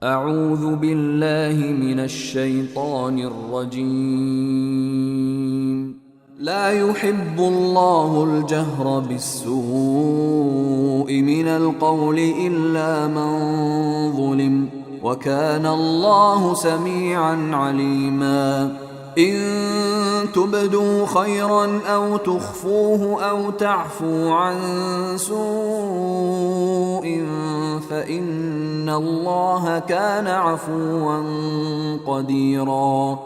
أعوذ بالله من الشيطان الرجيم. لا يحب الله الجهر بالسوء من القول إلا من ظلم، وكان الله سميعا عليما. إن تبدوا خيرا أو تخفوه أو تعفو عن سوء فإن الله كان عفوا قديرا.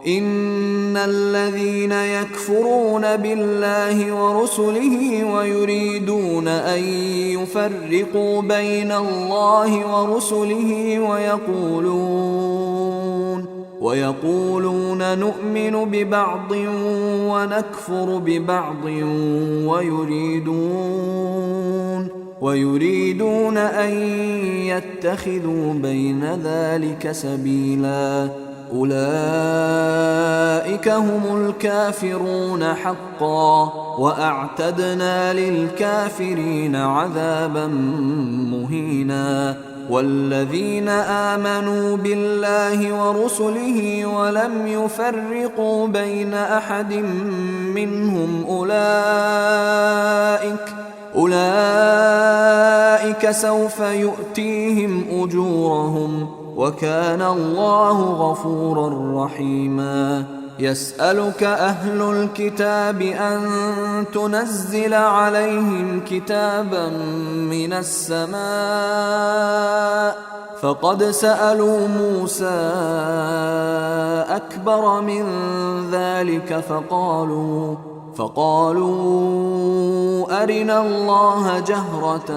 إن الذين يكفرون بالله ورسله ويريدون أن يفرقوا بين الله ورسله ويقولون نؤمن ببعض ونكفر ببعض ويريدون أن يتخذوا بين ذلك سبيلا. أولئك هم الكافرون حقا، وأعتدنا للكافرين عذابا مهينا. والذين آمنوا بالله ورسله ولم يفرقوا بين أحد منهم أولئك سوف يؤتيهم أجورهم، وكان الله غفورا رحيما. يسألك أهل الكتاب أن تنزل عليهم كتابا من السماء، فقد سألوا موسى أكبر من ذلك فقالوا أرنا الله جهرة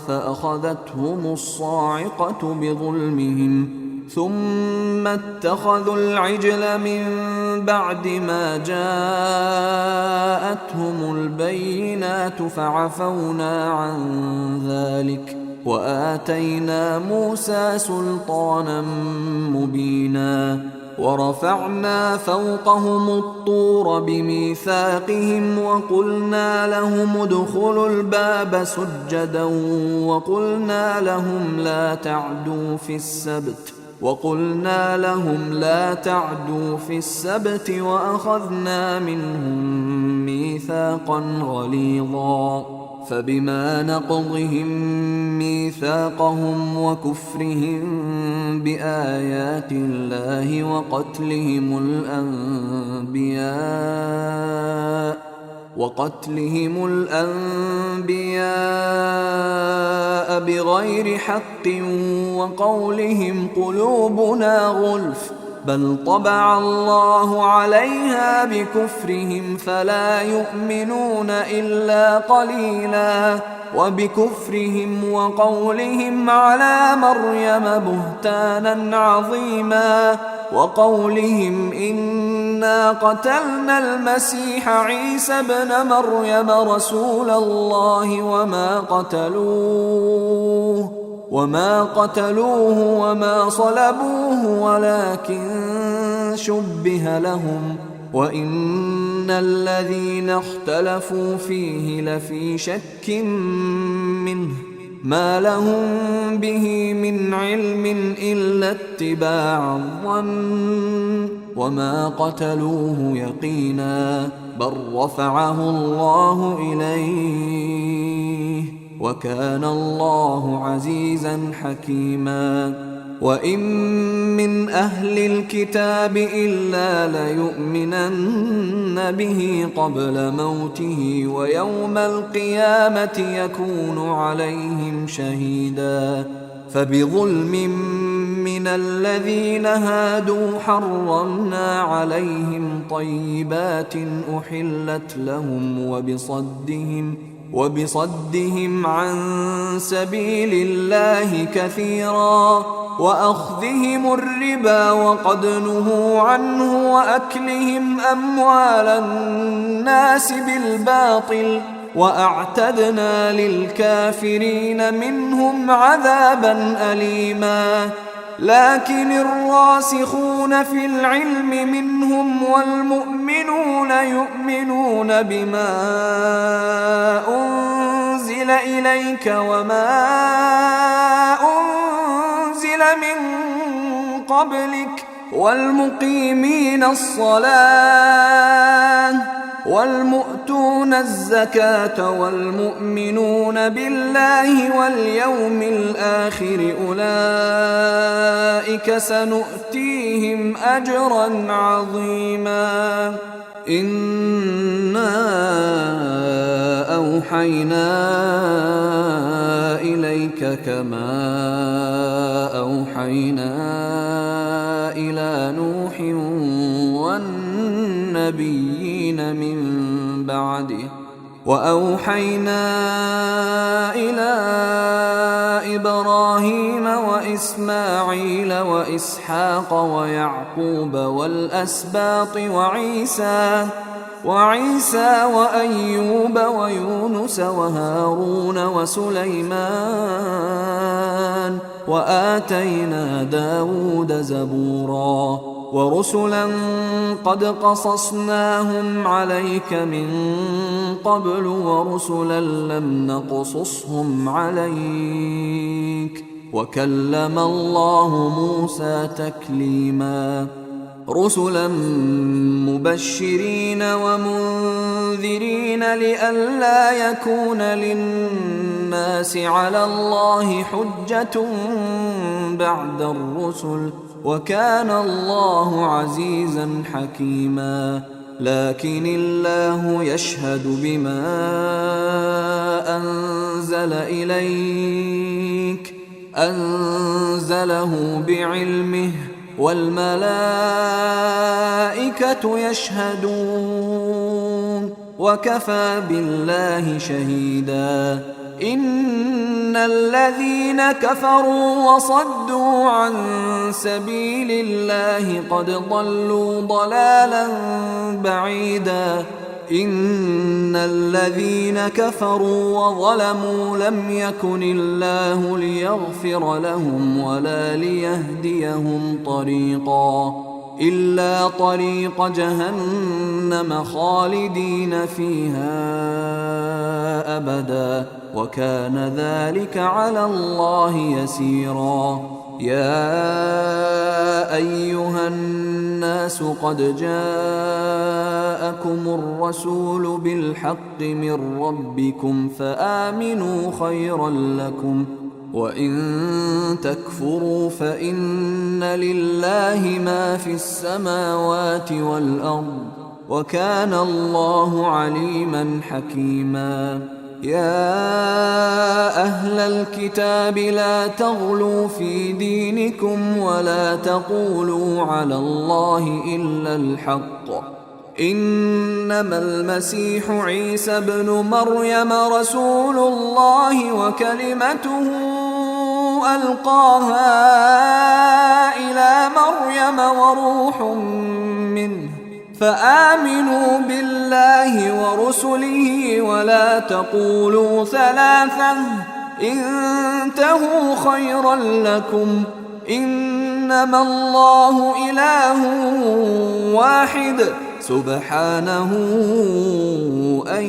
فأخذتهم الصاعقة بظلمهم، ثم اتخذوا العجل من بعد ما جاءتهم البينات فعفونا عن ذلك، وآتينا موسى سلطانا مبينا. ورفعنا فوقهم الطور بميثاقهم وقلنا لهم ادخلوا الباب سجدا وقلنا لهم لا تعدوا في السبت وأخذنا منهم ميثاقا غليظا. فبما نقضهم ميثاقهم وكفرهم بآيات الله وقتلهم الأنبياء بغير حق وقولهم قلوبنا غلف، بل طبع الله عليها بكفرهم فلا يؤمنون إلا قليلا. وبكفرهم وقولهم على مريم بهتانا عظيما، وقولهم إنا قتلنا المسيح عيسى ابن مريم رسول الله وما قتلوه وما صلبوه ولكن شبه لهم، وإن الذين اختلفوا فيه لفي شك منه، ما لهم به من علم إلا اتباع الظن، وما قتلوه يقينا، بل رفعه الله إليه، وكان الله عزيزا حكيما. وإن من أهل الكتاب إلا ليؤمنن به قبل موته ويوم القيامة يكون عليهم شهيدا. فبظلم من الذين هادوا حرمنا عليهم طيبات أحلت لهم وبصدهم عن سبيل الله كثيرا، وأخذهم الربا وقد نهوا عنه وأكلهم أموال الناس بالباطل، وأعتدنا للكافرين منهم عذابا أليما. لكن الراسخون في العلم منهم والمؤمنون يؤمنون بما أنزل إليك وما أنزل من قبلك والمقيمين الصلاة والمؤتون الزكاة والمؤمنون بالله واليوم الآخر أولئك سنؤتيهم أجرا عظيما. إنا أوحينا إليك كما أوحينا إلى نوح والنبيين من بعده وأوحينا إلى إبراهيم وإسماعيل وإسحاق ويعقوب والأسباط وعيسى وأيوب ويونس وهارون وسليمان وآتينا داود زبورا ورسلا قد قصصناهم عليك من قبل ورسلا لم نقصصهم عليك وكلم الله موسى تكليما. رسلا مبشرين ومنذرين لئلا يكون للناس على الله حجة بعد الرسل وكان الله عزيزا حكيما. لكن الله يشهد بما أنزل إليك أنزله بعلمه والملائكة يشهدون وكفى بالله شهيدا. إن الذين كفروا وصدوا عن سبيل الله قد ضلوا ضلالا بعيدا. إن الذين كفروا وظلموا لم يكن الله ليغفر لهم ولا ليهديهم طريقا إلا طريق جهنم خالدين فيها أبدا وكان ذلك على الله يسيرا. يا أيها الناس قد جاءكم الرسول بالحق من ربكم فآمنوا خيرا لكم وإن تكفروا فإن لله ما في السماوات والأرض وكان الله عليما حكيما. يا أهل الكتاب لا تغلوا في دينكم ولا تقولوا على الله إلا الحق إنما المسيح عيسى ابن مريم رسول الله وكلمته ألقاها إلى مريم وروح منه فآمنوا بالله ورسله ولا تقولوا ثلاثة انتهوا خيرا لكم إنما الله إله واحد سبحانه أن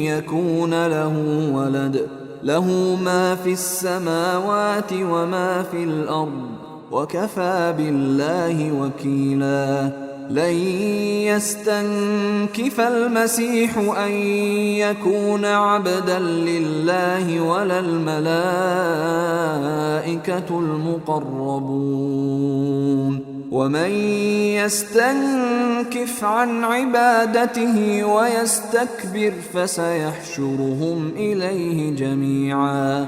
يكون له ولد له ما في السماوات وما في الأرض وكفى بالله وكيلا. لن يستنكف المسيح أن يكون عبدا لله ولا الملائكة المقربون ومن يستنكف عن عبادته ويستكبر فسيحشرهم إليه جميعا.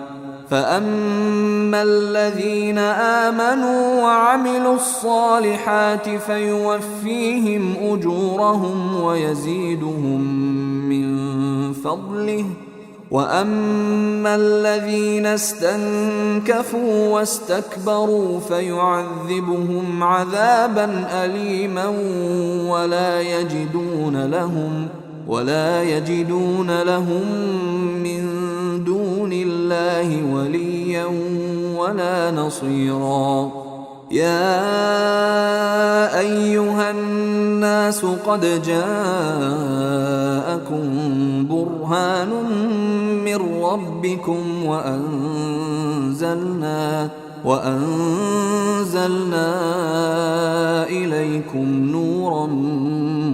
فأما الذين آمنوا وعملوا الصالحات فيوفيهم أجورهم ويزيدهم من فضله وأما الذين استنكفوا واستكبروا فيعذبهم عذابا أليما ولا يجدون لهم من دون الله وليا ولا نصيرا. يا أيها الناس قد جاءكم برهان من ربكم وأنزلنا إليكم نورا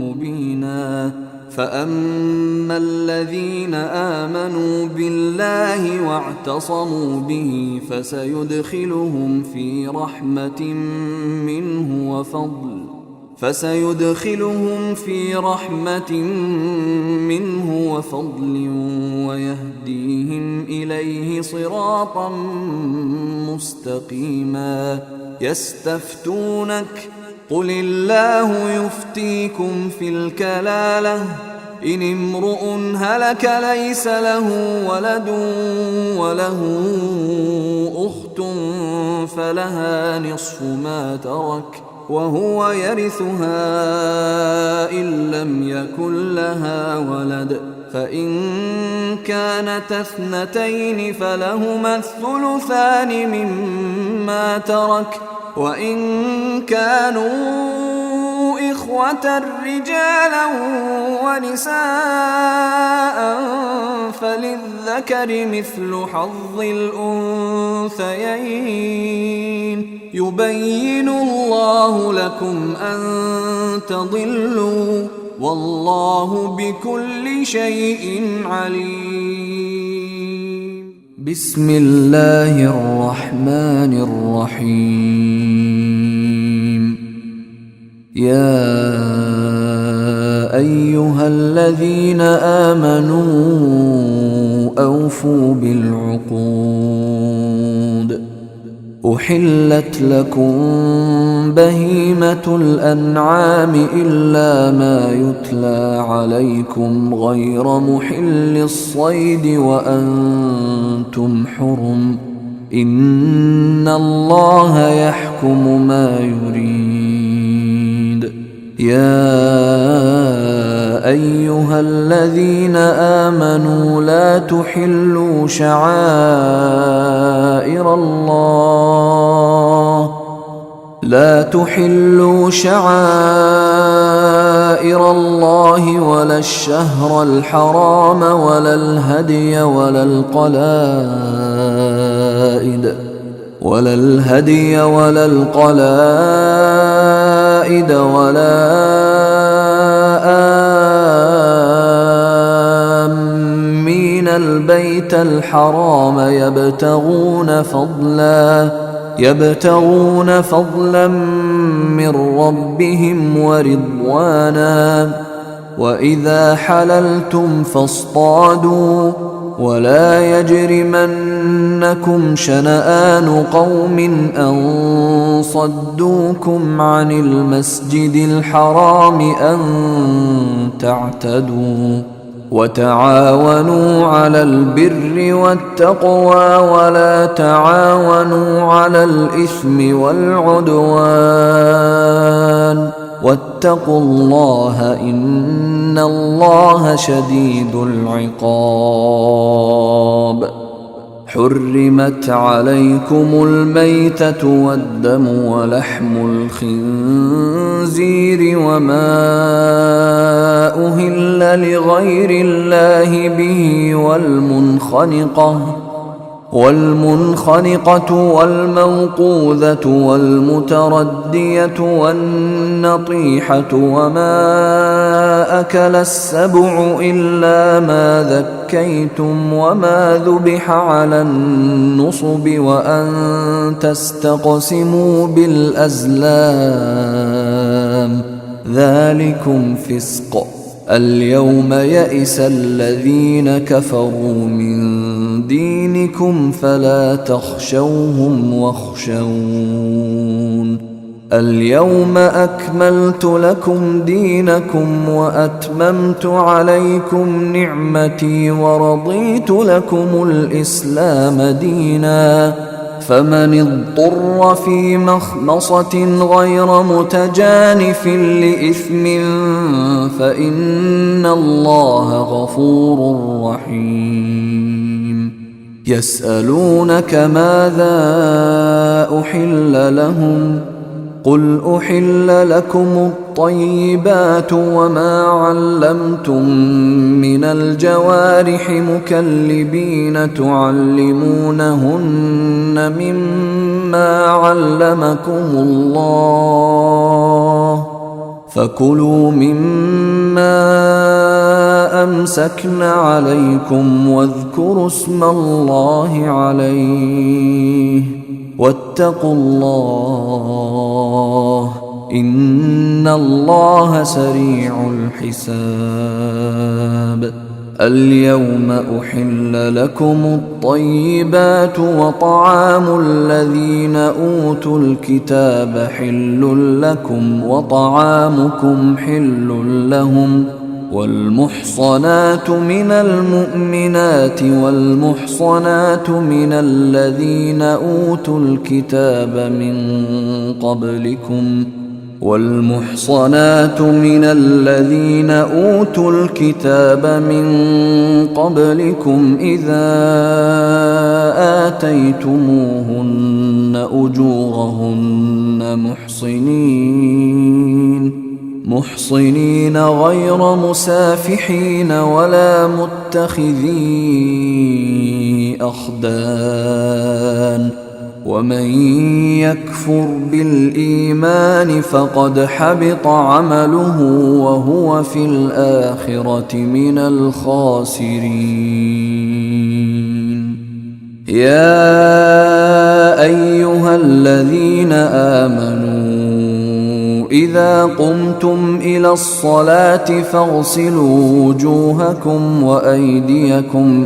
مبينا فأما الذين آمنوا بالله واعتصموا به فسيدخلهم في رحمة منه وفضل ويهديهم إليه صراطا مستقيما يستفتونك قل الله يفتيكم في الكلالة إن امرؤ هلك ليس له ولد وله أخت فلها نصف ما ترك وهو يرثها إن لم يكن لها ولد فإن كانت اثنتين فلهما الثلثان مما ترك وإن كانوا إخوة رجالا ونساء فللذكر مثل حظ الأنثيين يبين الله لكم أن تضلوا والله بكل شيء عليم. بسم الله الرحمن الرحيم. يا أيها الذين آمنوا أوفوا بالعقود أحلت لكم بهيمة الأنعام إلا ما يتلى عليكم غير محل الصيد وأنتم حرم إن الله يحكم ما يريد. يا أيها الذين آمنوا لا تحلوا شعائر الله ولا الشهر الحرام ولا الهدي ولا القلائد ولا آمين البيت الحرام يبتغون فضلا من ربهم ورضوانا وإذا حللتم فاصطادوا ولا يجرمنكم شنآن قوم أن صدوكم عن المسجد الحرام أن تعتدوا وتعاونوا على البر والتقوى ولا تعاونوا على الإثم والعدوان واتقوا الله إن الله شديد العقاب. حرمت عليكم الميتة والدم ولحم الخنزير وما أهل لغير الله به والمنخنقة والموقوذة والمتردية والنطيحة وما أكل السبع إلا ما ذكيتم وما ذبح على النصب وأن تستقسموا بالأزلام ذلكم فسق. اليوم يئس الذين كفروا من دينكم فلا تخشوهم واخشون. اليوم أكملت لكم دينكم وأتممت عليكم نعمتي ورضيت لكم الإسلام دينا فمن اضطر في مخمصة غير متجانف لإثم فإن الله غفور رحيم. يسألونك ماذا أحل لهم قل أحل لكم الطيبات وما علمتم من الجوارح مكلبين تعلمونهن مما علمكم الله فكلوا مما أمسكن عليكم واذكروا اسم الله عليه واتقوا الله إن الله سريع الحساب. اليوم أحل لكم الطيبات وطعام الذين أوتوا الكتاب حل لكم وطعامكم حل لهم والمحصنات من المؤمنات والمحصنات من الذين أوتوا الكتاب من قبلكم إذا آتيتموهن أجورهن محصنين غير مسافحين ولا متخذي أخدان ومن يكفر بالإيمان فقد حبط عمله وهو في الآخرة من الخاسرين. يا أيها الذين آمنوا إذا قمتم إلى الصلاة فاغسلوا وجوهكم وأيديكم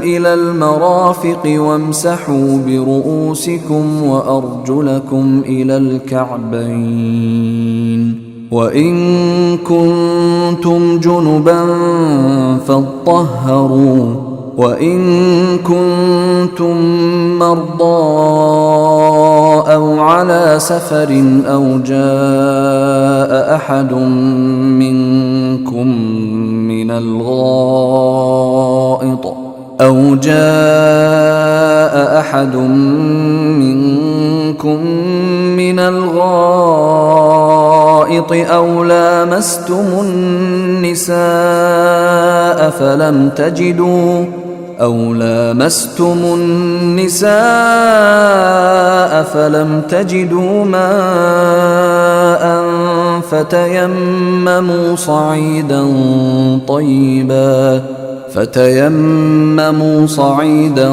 إلى المرافق وامسحوا برؤوسكم وأرجلكم إلى الكعبين وإن كنتم جنبا فاطهروا وإن كنتم مرضى أو على سفر أو جاء أحد منكم من الغائط أو لامستم النساء فلم تجدوا ماء فتيمموا صعيدا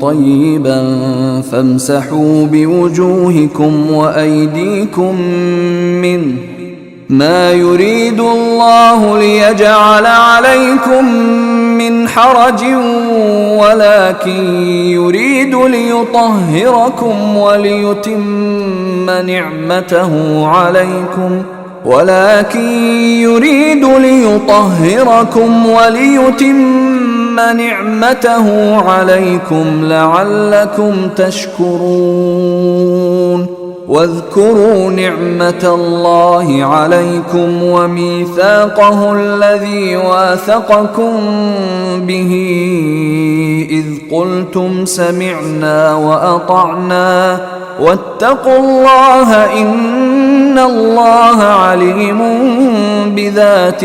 طيبا فامسحوا بوجوهكم وأيديكم منه ما يريد الله ليجعل عليكم من حرج ولكن يريد ليطهركم وليتم نعمته عليكم لعلكم تشكرون. واذكروا نعمة الله عليكم وميثاقه الذي واثقكم به إذ قلتم سمعنا وأطعنا واتقوا الله إن الله عليم بذات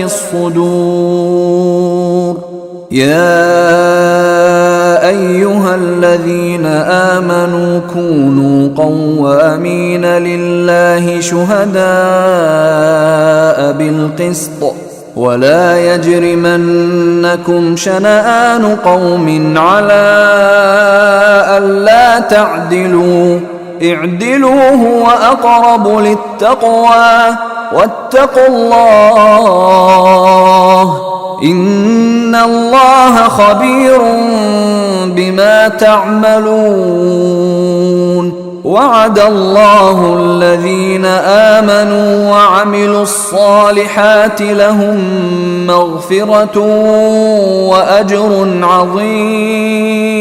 الصدور. يا أيها الذين آمنوا كونوا قوامين لله شهداء بالقسط ولا يجرمنكم شنآن قوم على ألا تعدلوا اعدلوا هو أقرب للتقوى واتقوا الله إن الله خبير بما تعملون. وعد الله الذين آمنوا وعملوا الصالحات لهم مغفرة وأجر عظيم.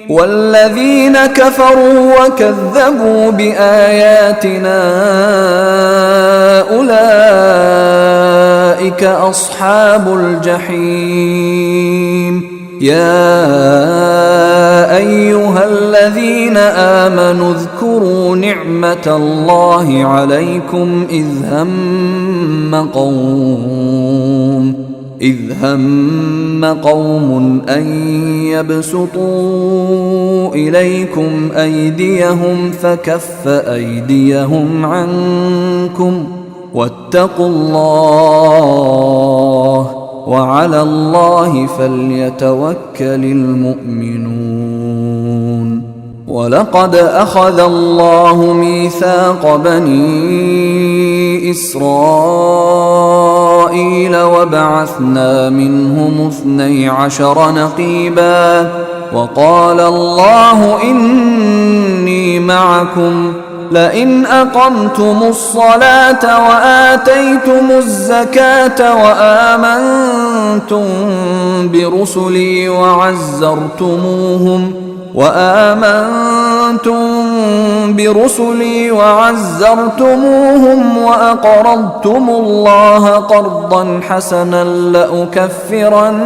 والذين كفروا وكذبوا بآياتنا أولئك أصحاب الجحيم. يا أيها الذين الذين آمنوا اذكروا نعمة الله عليكم إذ هم قوم أن يبسطوا إليكم أيديهم فكف أيديهم عنكم واتقوا الله وعلى الله فليتوكل المؤمنون. ولقد أخذ الله ميثاق بني إسرائيل وبعثنا منهم 12 نقيبا وقال الله إني معكم لئن أقمتم الصلاة وآتيتم الزكاة وآمنتم برسلي وعزرتموهم وأقرضتم الله قرضا حسنا لأكفرن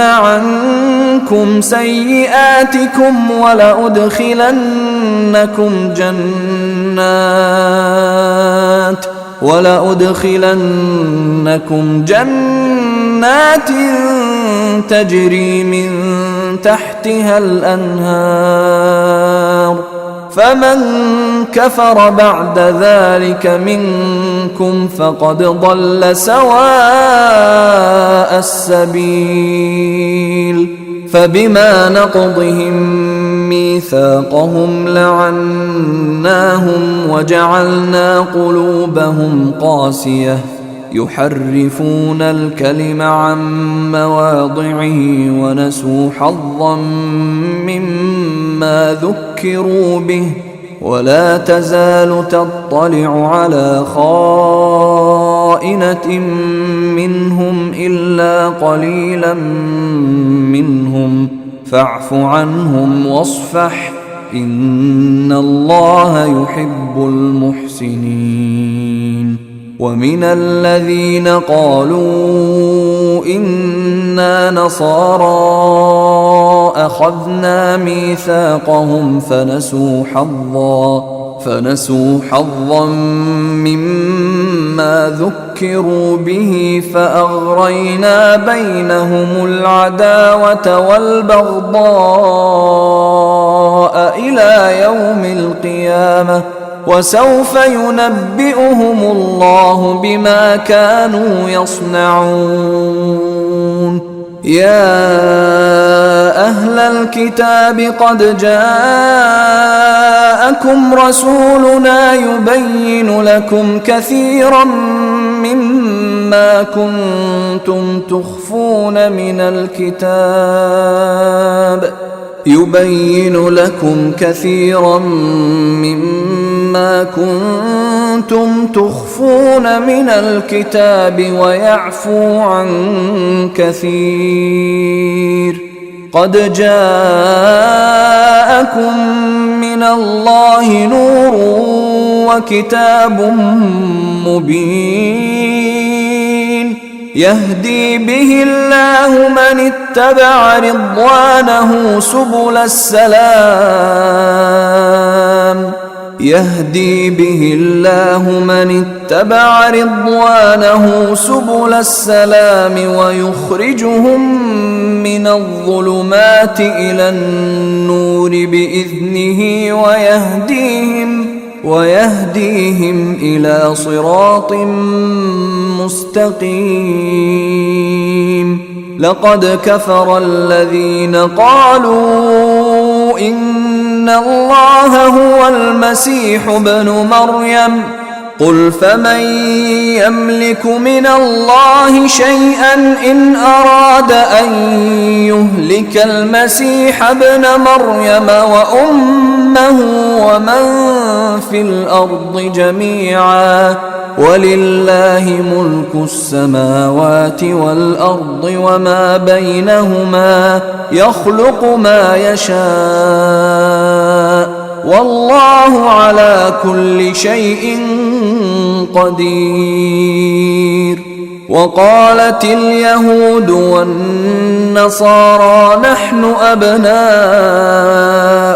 عنكم سيئاتكم ولأدخلنكم جنات تجري من تحتها الأنهار فمن كفر بعد ذلك منكم فقد ضل سواء السبيل. فبما نقضهم ميثاقهم لعناهم وجعلنا قلوبهم قاسية يحرفون الكلم عن مواضعه ونسوا حظا مما ذكروا به ولا تزال تطلع على خائنة منهم إلا قليلا منهم فاعف عنهم واصفح إن الله يحب المحسنين. ومن الذين قالوا إنا نصارى أخذنا ميثاقهم فنسوا حظا مما ذكروا به فأغرينا بينهم العداوة والبغضاء إلى يوم القيامة وسوف ينبئهم الله بما كانوا يصنعون. يا أهل الكتاب قد جاءكم رسولنا يبين لكم كثيرا مما كنتم تخفون من الكتاب ويعفو عن كثير. قد جاءكم من الله نور وكتاب مبين يهدي به الله من اتبع رضوانه سبل السلام ويخرجهم من الظلمات إلى النور بإذنه ويهديهم إلى صراط مستقيم. لقد كفر الذين قالوا إن الله هو المسيح ابن مريم قل فمن يملك من الله شيئا إن أراد أن يهلك المسيح ابن مريم وأمه ومن في الأرض جميعا ولله ملك السماوات والأرض وما بينهما يخلق ما يشاء والله على كل شيء قدير. وقالت اليهود والنصارى نحن أبناء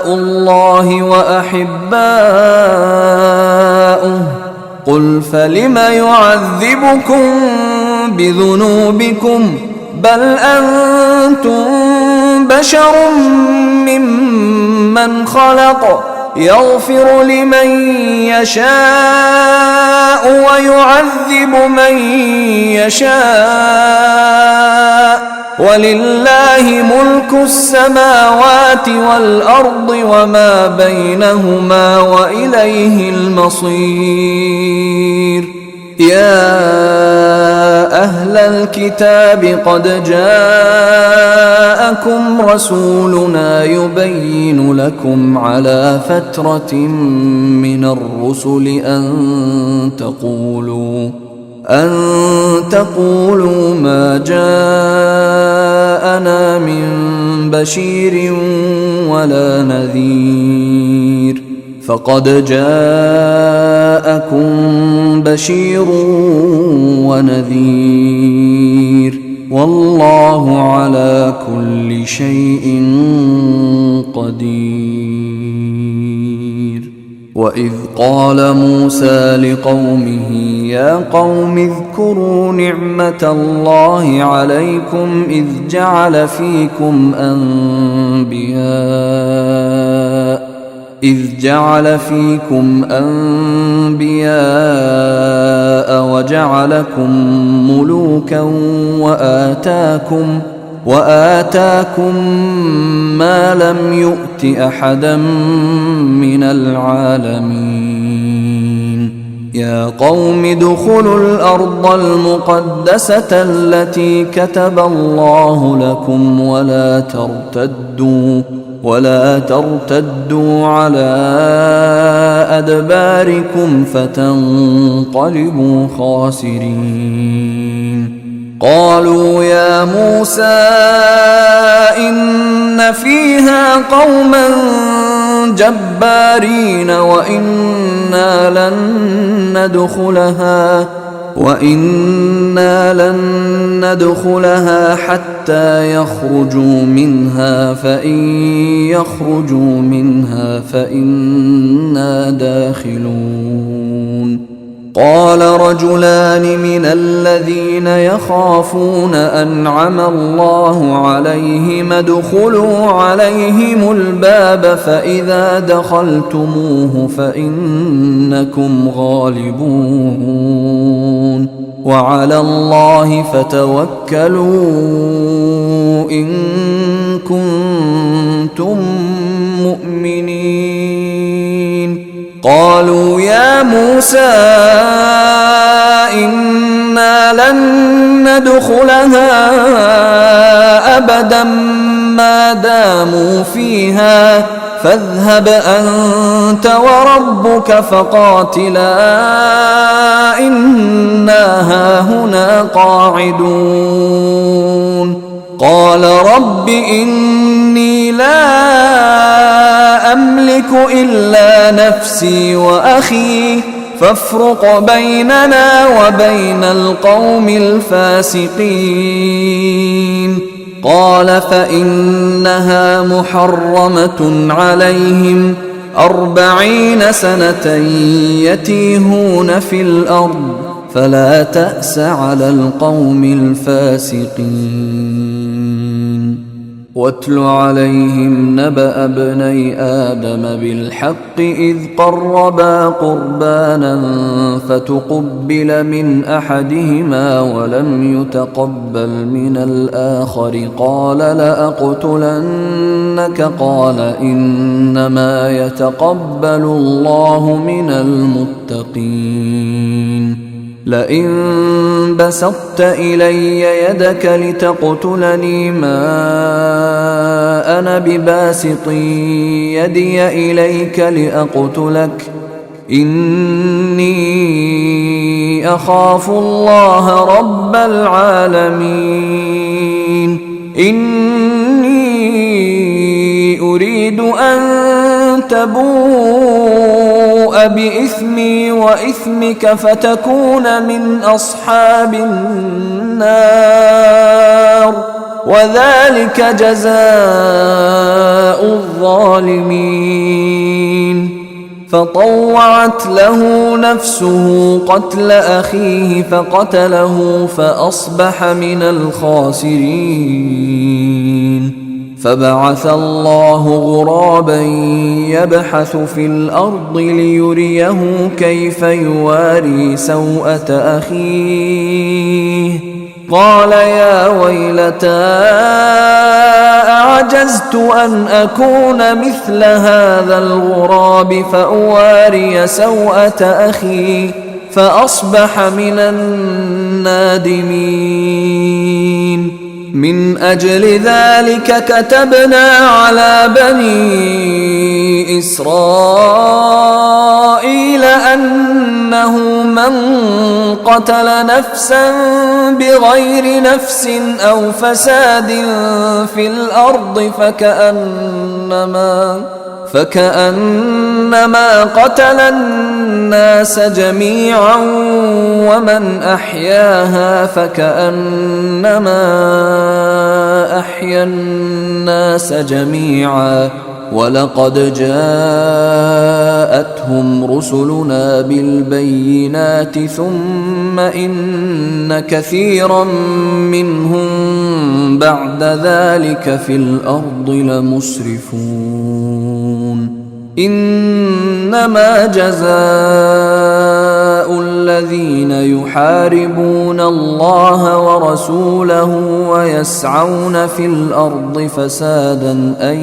الله وأحباؤه قل فلم يعذبكم بذنوبكم بل أنتم بشر ممن خلق يغفر لمن يشاء ويعذب من يشاء ولله ملك السماوات والأرض وما بينهما وإليه المصير يا أهل الكتاب قد جاءكم رسولنا يبين لكم على فترة من الرسل أن تقولوا ما جاءنا من بشير ولا نذير فقد جاءكم بشير ونذير والله على كل شيء قدير وإذ قال موسى لقومه يا قوم اذكروا نعمة الله عليكم إذ جعل فيكم أنبياء وجعلكم ملوكا وآتاكم ما لم يؤت أحدا من العالمين يا قوم ادخلوا الأرض المقدسة التي كتب الله لكم ولا ترتدوا على أدباركم فتنقلبوا خاسرين قالوا يا موسى إن فيها قوما جبارين وإنا لن ندخلها حتى يخرجوا منها فإن يخرجوا منها فإنا داخلون قال رجلان من الذين يخافون أنعم الله عليهم ادخلوا عليهم الباب فإذا دخلتموه فإنكم غالبون وعلى الله فتوكلوا إن كنتم مؤمنين قالوا يا موسى إنا لن ندخلها أبدا ما داموا فيها فاذهب أنت وربك فقاتلا إنا هاهنا قاعدون قال رب إني لا أملك إلا نفسي وأخي فافرق بيننا وبين القوم الفاسقين قال فإنها محرمة عليهم 40 سنة يتيهون في الأرض فلا تأس على القوم الفاسقين واتل عليهم نبأ ابني آدم بالحق إذ قربا قربانا فتقبل من أحدهما ولم يتقبل من الآخر قال لأقتلنك قال إنما يتقبل الله من المتقين لئن بسطت إلي يدك لتقتلني ما أنا بباسط يدي إليك لأقتلك إني أخاف الله رب العالمين إني أريد أن تبوء بإثمي وإثمك فتكون من أصحاب النار، وذلك جزاء الظالمين. فطوعت له نفسه قتل أخيه فقتله فأصبح من الخاسرين. فبعث الله غرابا يبحث في الأرض ليريه كيف يواري سوءة أخيه، قال يا ويلتى أعجزت أن أكون مثل هذا الغراب فأواري سوءة أخي فأصبح من النادمين. من أجل ذلك كتبنا على بني إسرائيل أنه من قتل نفسا بغير نفس أو فساد في الأرض فكأنما قتل الناس جميعا، ومن أحياها فكأنما أحيا الناس جميعا. ولقد جاءتهم رسلنا بالبينات ثم إن كثيرا منهم بعد ذلك في الأرض لمسرفون. إنما جزاء الذين يحاربون الله ورسوله ويسعون في الأرض فسادا أن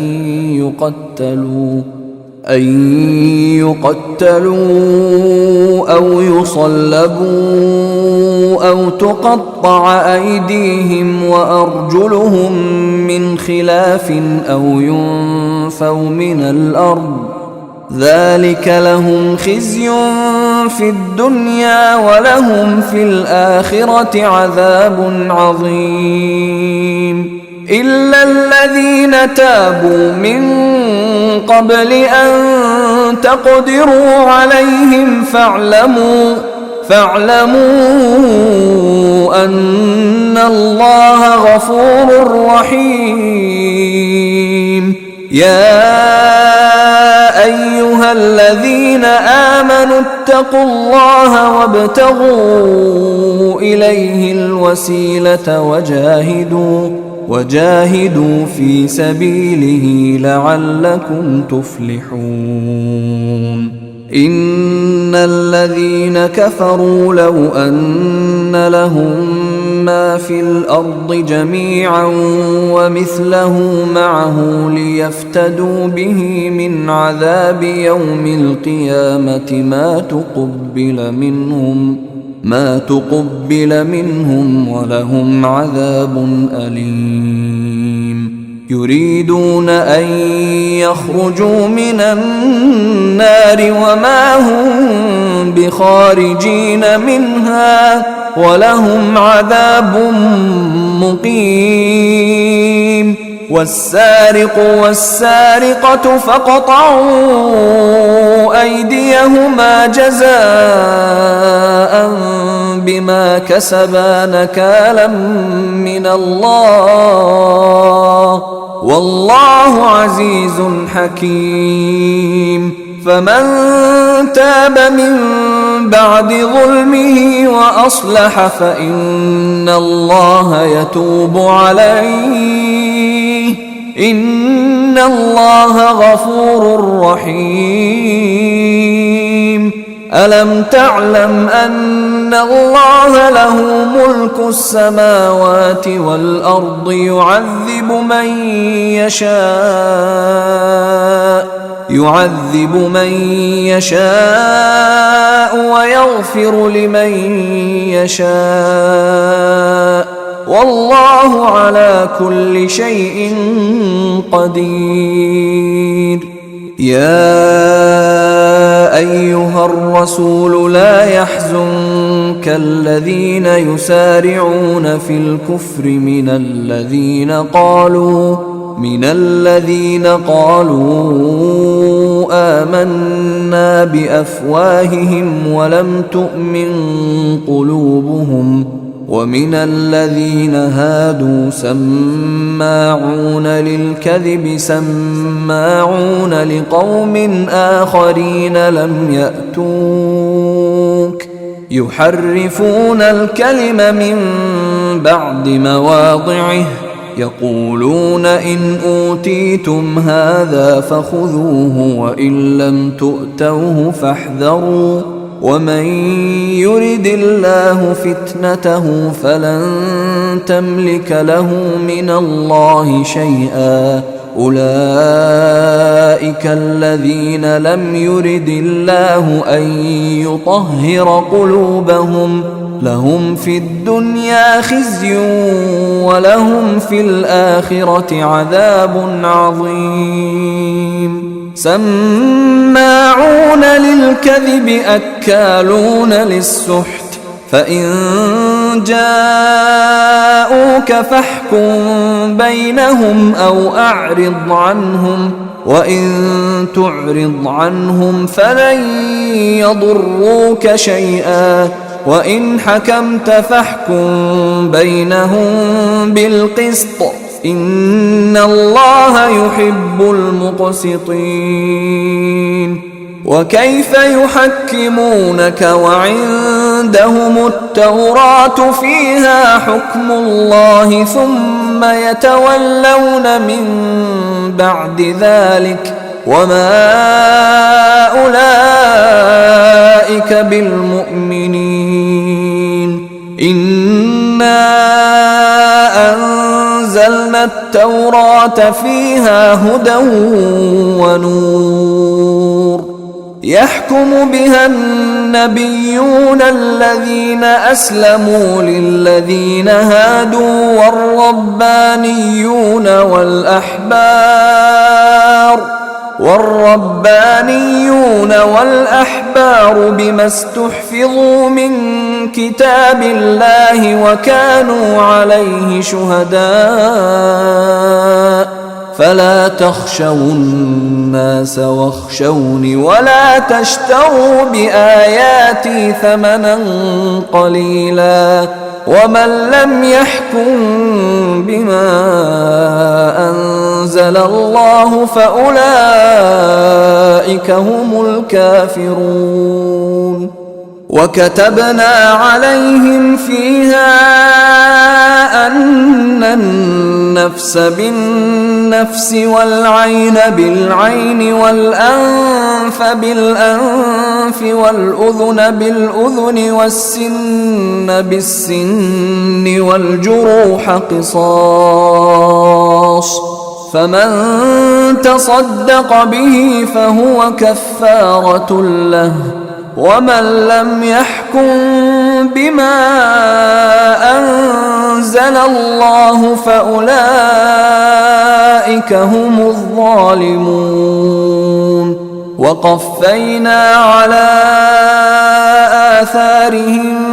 يقتلوا أو يصلبوا أو تقطع أيديهم وأرجلهم من خلاف أو ينفوا من الأرض، ذلك لهم خزي في الدنيا ولهم في الآخرة عذاب عظيم. إلا الذين تابوا من قبل أن تقدروا عليهم فاعلموا أن الله غفور رحيم. يا أيها الذين آمنوا اتقوا الله وابتغوا إليه الوسيلة وجاهدوا في سبيله لعلكم تفلحون. إن الذين كفروا لو أن لهم ما في الأرض جميعا ومثله معه ليفتدوا به من عذاب يوم القيامة ما تقبل منهم ولهم عذاب أليم. يريدون أن يخرجوا من النار وما هم بخارجين منها ولهم عذاب مقيم. والسارق والسارقة فاقطعوا أيديهما جزاء بما كسبا نكالا من الله، والله عزيز حكيم. فمن تاب من بعد ظلمه وأصلح فإن الله يتوب عليه، إن الله غفور رحيم. ألم تعلم أن الله له ملك السماوات والأرض يعذب من يشاء ويغفر لمن يشاء، والله على كل شيء قدير. يا أيها الرسول لا يحزنك الذين يسارعون في الكفر من الذين قالوا آمنا بأفواههم ولم تؤمن قلوبهم ومن الذين هادوا سماعون للكذب سماعون لقوم آخرين لم يأتوك يحرفون الكلم من بعد مواضعه يقولون إن أوتيتم هذا فخذوه وإن لم تؤتوه فاحذروا ومن يرد الله فتنته فلن تملك له من الله شيئا أولئك الذين لم يرد الله أن يطهر قلوبهم لهم في الدنيا خزي ولهم في الآخرة عذاب عظيم سماعون للكذب أكالون للسحت فإن جاءوك فاحكم بينهم أو أعرض عنهم وإن تعرض عنهم فلن يضروك شيئا وإن حكمت فاحكم بينهم بالقسط إن الله يحب المقسطين وكيف يحكمونك وعندهم التوراة فيها حكم الله ثم يتولون من بعد ذلك وما أولئك بالمؤمنين إنا أنزلنا التوراة فيها هدى ونور يحكم بها النبيون الذين أسلموا للذين هادوا والربانيون والأحبار بما استحفظوا من كتاب الله وكانوا عليه شهداء فلا تخشوا الناس واخشوني ولا تشتروا بآياتي ثمنا قليلا ومن لم يحكم بما أنزل الله فأولئك هم الكافرون وكتبنا عليهم فيها أن النفس بالنفس والعين بالعين والأنف بالأنف والأذن بالأذن والسن بالسن والجروح قصاص فمن تصدق به فهو كفارة له ومن لم يحكم بما أنزل الله فأولئك هم الظالمون وقفينا على آثارهم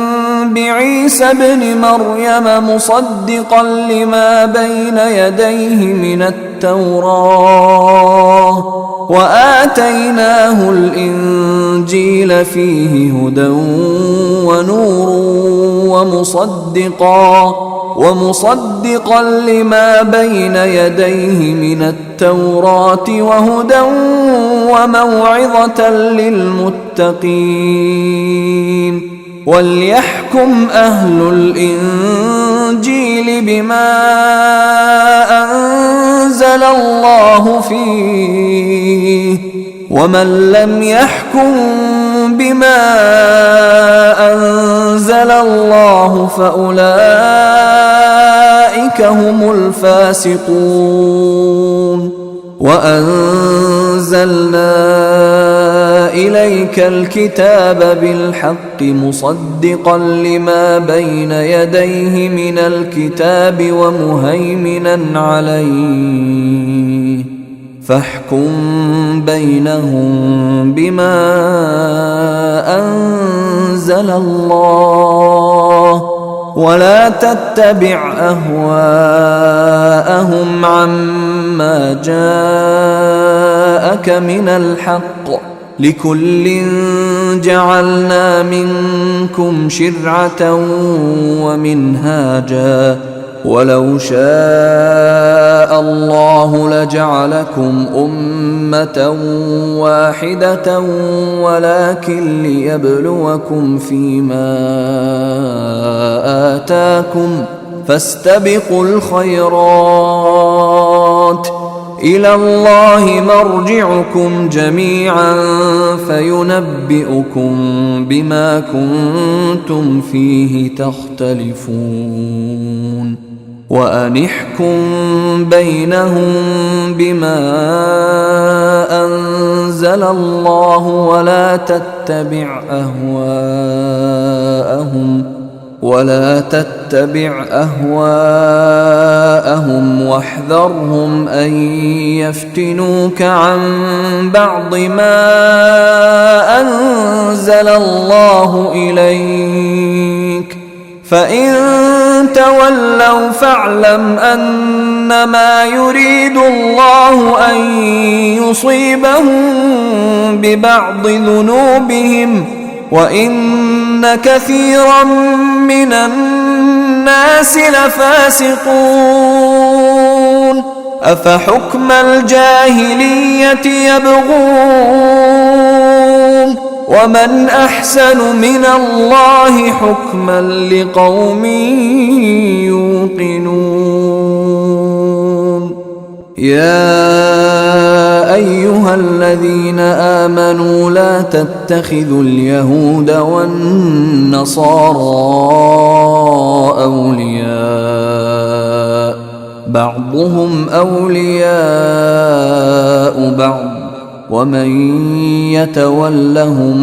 بعيسى ابن مريم مصدقا لما بين يديه من التوراة وآتيناه الإنجيل فيه هدى ونور ومصدقا لما بين يديه من التوراة وهدى وموعظة للمتقين وليحكم أهل الإنجيل بما أنزل الله فيه ومن لم يحكم بما أنزل الله فأولئك هم الفاسقون وأنزلنا إليك الكتاب بالحق مصدقا لما بين يديه من الكتاب ومهيمنا عليه فاحكم بينهم بما أنزل الله ولا تتبع أهواءهم عما جاءك من الحق، لكل جعلنا منكم شرعة ومنهاجا، ولو شاء الله لجعلكم أمة واحدة ولكن ليبلوكم فيما آتاكم، فاستبقوا الخيرات، إلى الله مرجعكم جميعا فينبئكم بما كنتم فيه تختلفون. وأنحكم بينهم بما أنزل الله ولا تتبع أهواءهم واحذرهم أن يفتنوك عن بعض ما أنزل الله إليك، فإن تولوا فاعلم أنما يريد الله أن يصيبهم ببعض ذنوبهم، وإن كثيرا من الناس لفاسقون. أفحكم الجاهلية يبغون ومن أحسن من الله حكما لقوم يوقنون. يا أيها الذين آمنوا لا تتخذوا اليهود والنصارى أولياء، بعضهم أولياء بعض، ومن يتولهم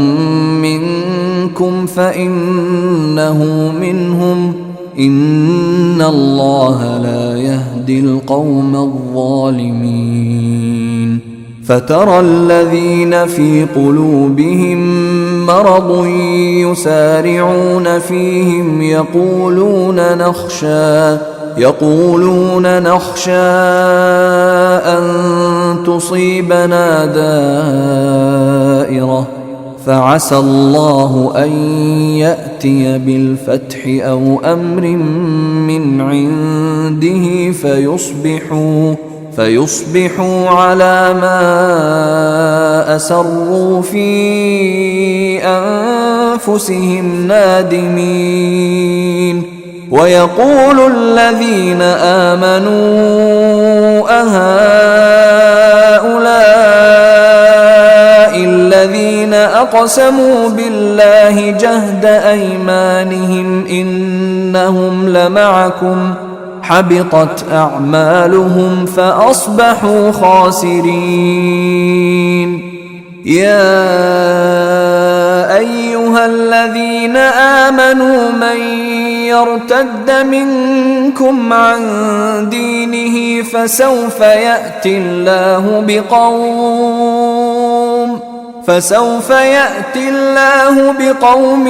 منكم فإنه منهم، إن الله لا يهدي القوم الظالمين. فترى الذين في قلوبهم مرض يسارعون فيهم يقولون نخشى أن تصيبنا دائرة، فعسى الله أن يأتي بالفتح أو أمر من عنده فيصبحوا على ما أسروا في أنفسهم نادمين. ويقول الذين آمنوا أهؤلاء الذين أقسموا بالله جهد أيمانهم إنهم لمعكم، حبطت أعمالهم فأصبحوا خاسرين. يا أيها الذين آمنوا من يرتد منكم عن دينه فسوف يأتي الله بقوم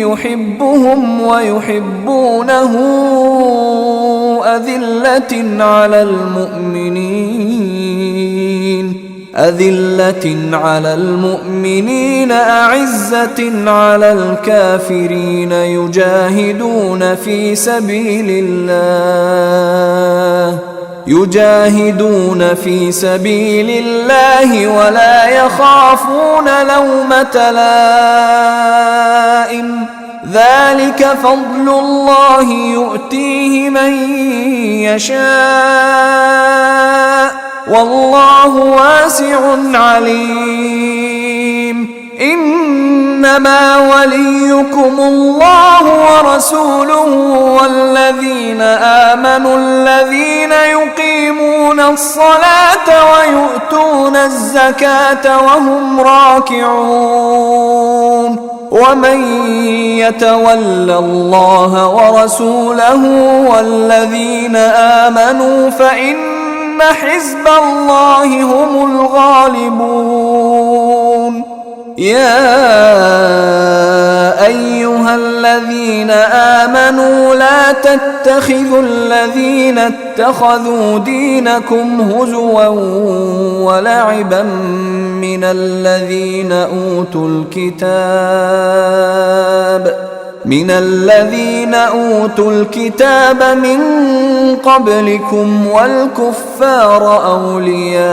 يحبهم ويحبونه أذلة على المؤمنين أعزة على الكافرين يجاهدون في سبيل الله ولا يخافون لومة لائم، ذلك فضل الله يؤتيه من يشاء والله واسع عليم. إنما وليكم الله ورسوله والذين آمنوا الذين يقيمون الصلاة ويؤتون الزكاة وهم راكعون. ومن يتول الله ورسوله والذين آمنوا فإن حزب الله هم الغالبون. يا أيها الذين آمنوا لا تتخذوا الذين اتخذوا دينكم هزوا ولعبا من الذين أوتوا الكتاب من قبلكم والكفار أولياء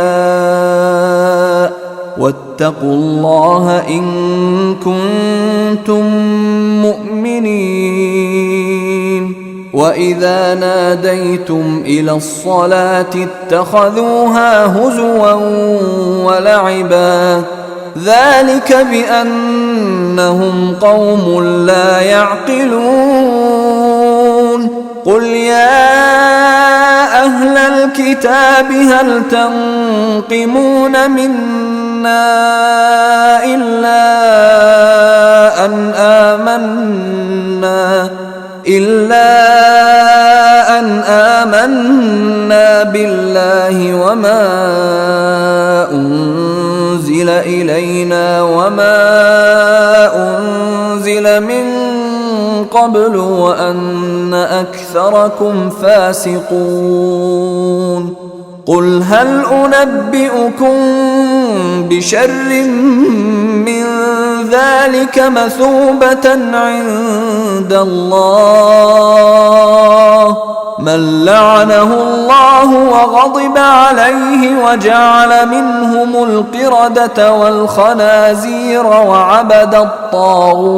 واتقوا الله إن كنتم مؤمنين. وإذا ناديتم إلى الصلاة اتخذوها هزوا ولعبا ذلك بأنهم قوم لا يعقلون. قل يا أهل الكتاب هل تنقمون منا إلا أن آمنا بالله وما أنزل إلينا وما أنزل من قبل وأن أكثركم فاسقون. قل هل أنبئكم بشر من ذلك مثوبة عند الله من لعنه الله وغضب عليه وجعل منهم القردة والخنازير وعبد الطاغوت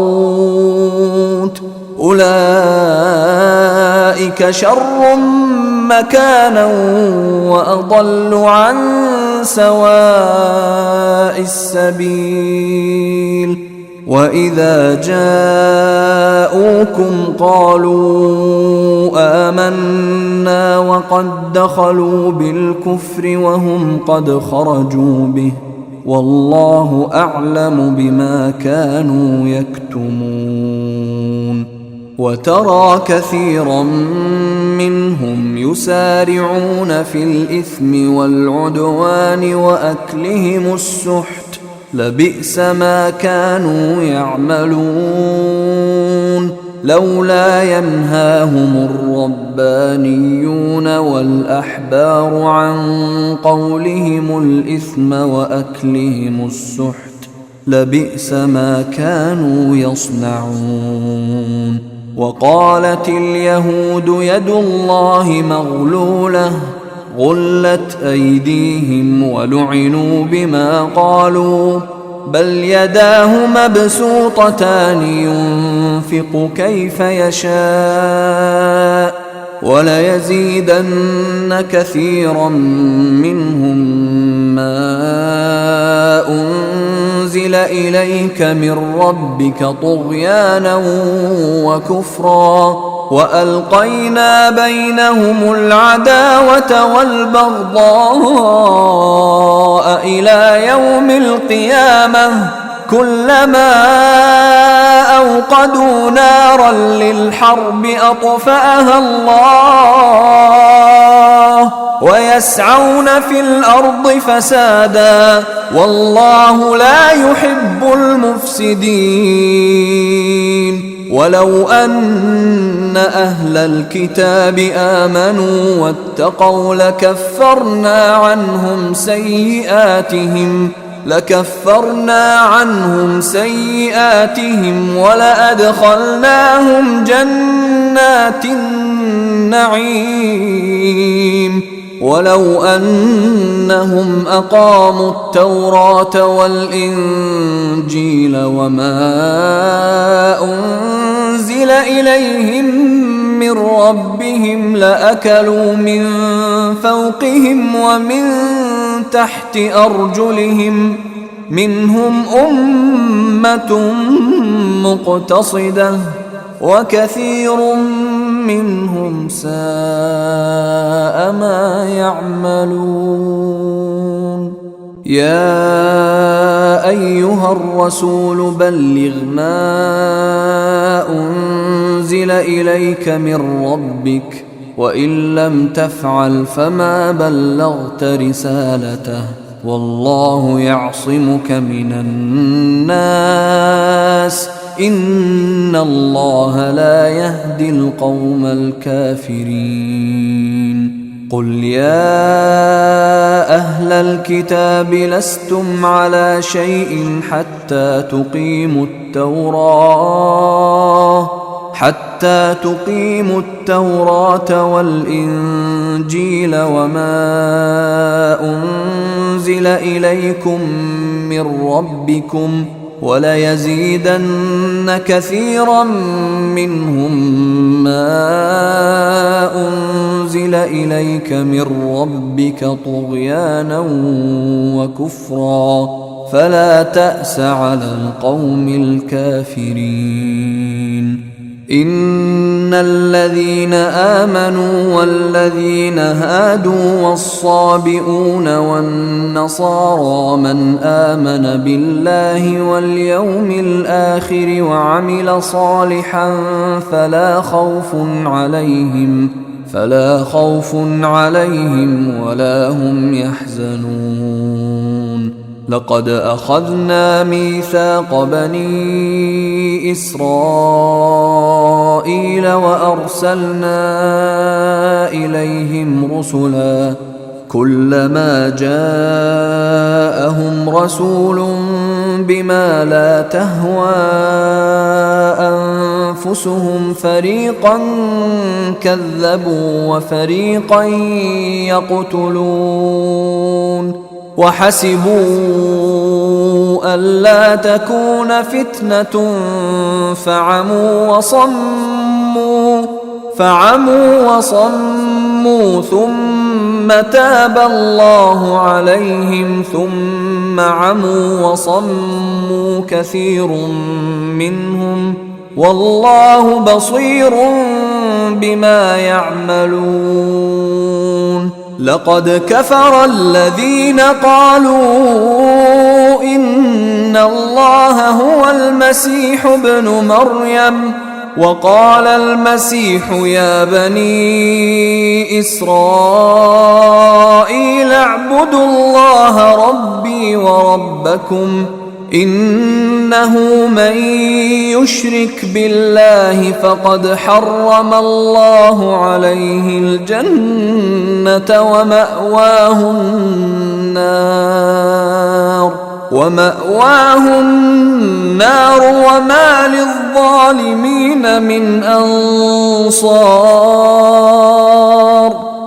أولئك شر مكانا وأضل عن سواء السبيل. وإذا جاءوكم قالوا آمنا وقد دخلوا بالكفر وهم قد خرجوا به والله أعلم بما كانوا يكتمون. وترى كثيرا منهم يسارعون في الإثم والعدوان وأكلهم السحت لبئس ما كانوا يعملون. لولا ينهاهم الربانيون والأحبار عن قولهم الإثم وأكلهم السحت لبئس ما كانوا يصنعون. وقالت اليهود يد الله مغلولة غلت أيديهم ولعنوا بما قالوا بل يداه مبسوطتان ينفق كيف يشاء وليزيدن كثيرا منهم ما أنزل إليك من ربك طغيانا وكفرا وألقينا بينهم العداوة والبغضاء إلى يوم القيامة كلما أوقدوا نارا للحرب أطفأها الله ويسعون في الأرض فسادا والله لا يحب المفسدين. ولو أن أهل الكتاب آمنوا واتقوا لكفرنا عنهم سيئاتهم ولأدخلناهم جنات النعيم. ولو أنهم أقاموا التوراة والإنجيل وما أنزل إليهم من ربهم لأكلوا من فوقهم ومن تحت أرجلهم منهم أمة مقتصدة وكثير منهم ساء ما يعملون. يا أيها الرسول بلغ ما أنزل إليك من ربك وإن لم تفعل فما بلغت رسالته والله يعصمك من الناس إن الله لا يهدي القوم الكافرين قل يا أهل الكتاب لستم على شيء حتى تقيموا التوراة والإنجيل وما أنزل إليكم من ربكم وليزيدن كثيرا منهم ما أنزل إليك من ربك طغيانا وكفرا فلا تأس على القوم الكافرين إن الذين آمنوا والذين هادوا والصابئون والنصارى من آمن بالله واليوم الآخر وعمل صالحا فلا خوف عليهم ولا هم يحزنون لقد أخذنا ميثاق بني إسرائيل وأرسلنا إليهم رسلا كلما جاءهم رسول بما لا تهوى أنفسهم فريقا كذبوا وفريقا يقتلون وحسبوا ألا تكون فتنة فعموا وصموا ثم تاب الله عليهم ثم عموا وصموا كثير منهم والله بصير بما يعملون لقد كفر الذين قالوا إن الله هو المسيح ابن مريم وقال المسيح يا بني إسرائيل اعبدوا الله ربي وربكم إنه من يشرك بالله فقد حرم الله عليه الجنة ومأواه النار وما للظالمين من أنصار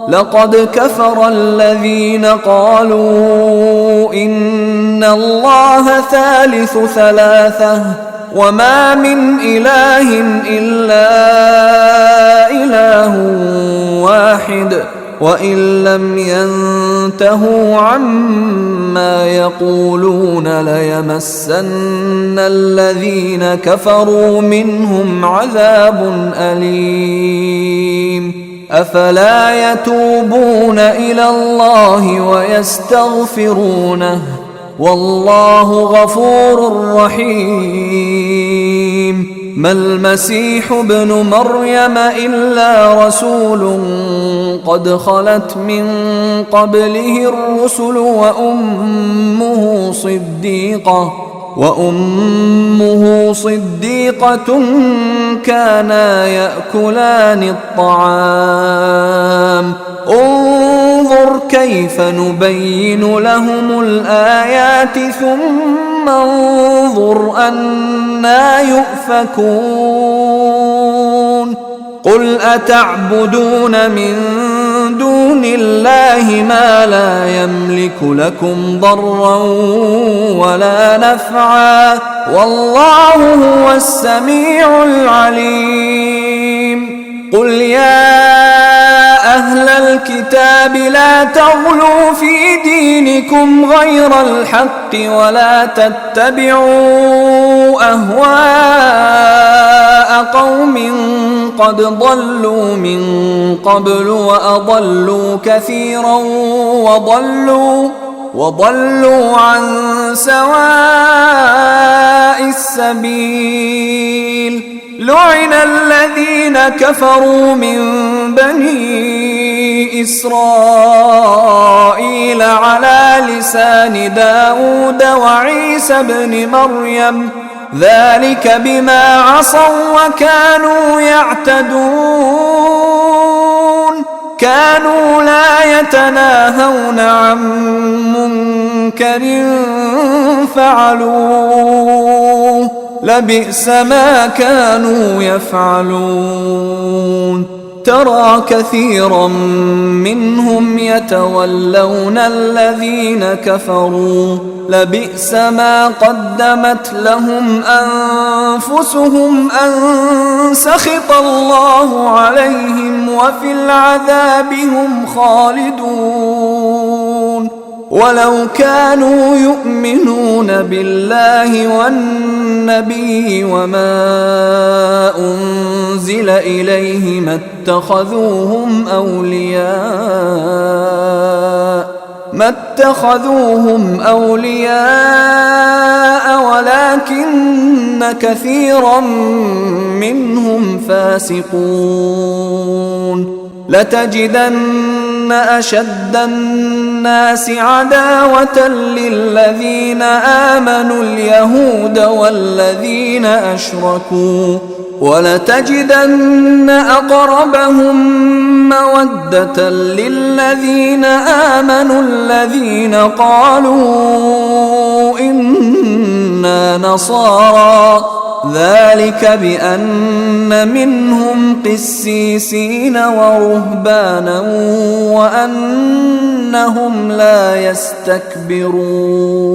لقد كفر الذين قالوا إن الله ثالث ثلاثة وما من إله إلا إله واحد وإن لم ينتهوا عما يقولون ليمسن الذين كفروا منهم عذاب أليم أفلا يتوبون إلى الله ويستغفرونه والله غفور رحيم ما المسيح ابن مريم إلا رسول قد خلت من قبله الرسل وأمه صديقة كانا يأكلان الطعام انظر كيف نبين لهم الآيات ثم انظر أنى يؤفكون قل أتعبدون من دون الله ما لا يملك لكم ضرا ولا نفعا والله هو السميع العليم قل يا أهل الكتاب لا تغلوا في دينكم غير الحق ولا تتبعوا أهواء قوم قد ضلوا من قبل وأضلوا كثيرا وضلوا عن سواء السبيل لعن الذين كفروا من بني إسرائيل على لسان داود وعيسى ابن مريم ذلك بما عصوا وكانوا يعتدون كانوا لا يتناهون عن منكر فعلوه لبئس ما كانوا يفعلون ترى كثيرا منهم يتولون الذين كفروا لبئس ما قدمت لهم أنفسهم أن سخط الله عليهم وفي العذاب هم خالدون ولو كانوا يؤمنون بالله والنبي وما أنزل إليه ما اتخذوهم أولياء ولكن كثيرا منهم فاسقون لتجدن أشد الناس عداوة للذين آمنوا اليهود والذين أشركوا ولتجدن أقربهم مودة للذين آمنوا الذين قالوا إنا نصارى ذلك بأن منهم قسيسين ورهبانا وأنهم لا يستكبرون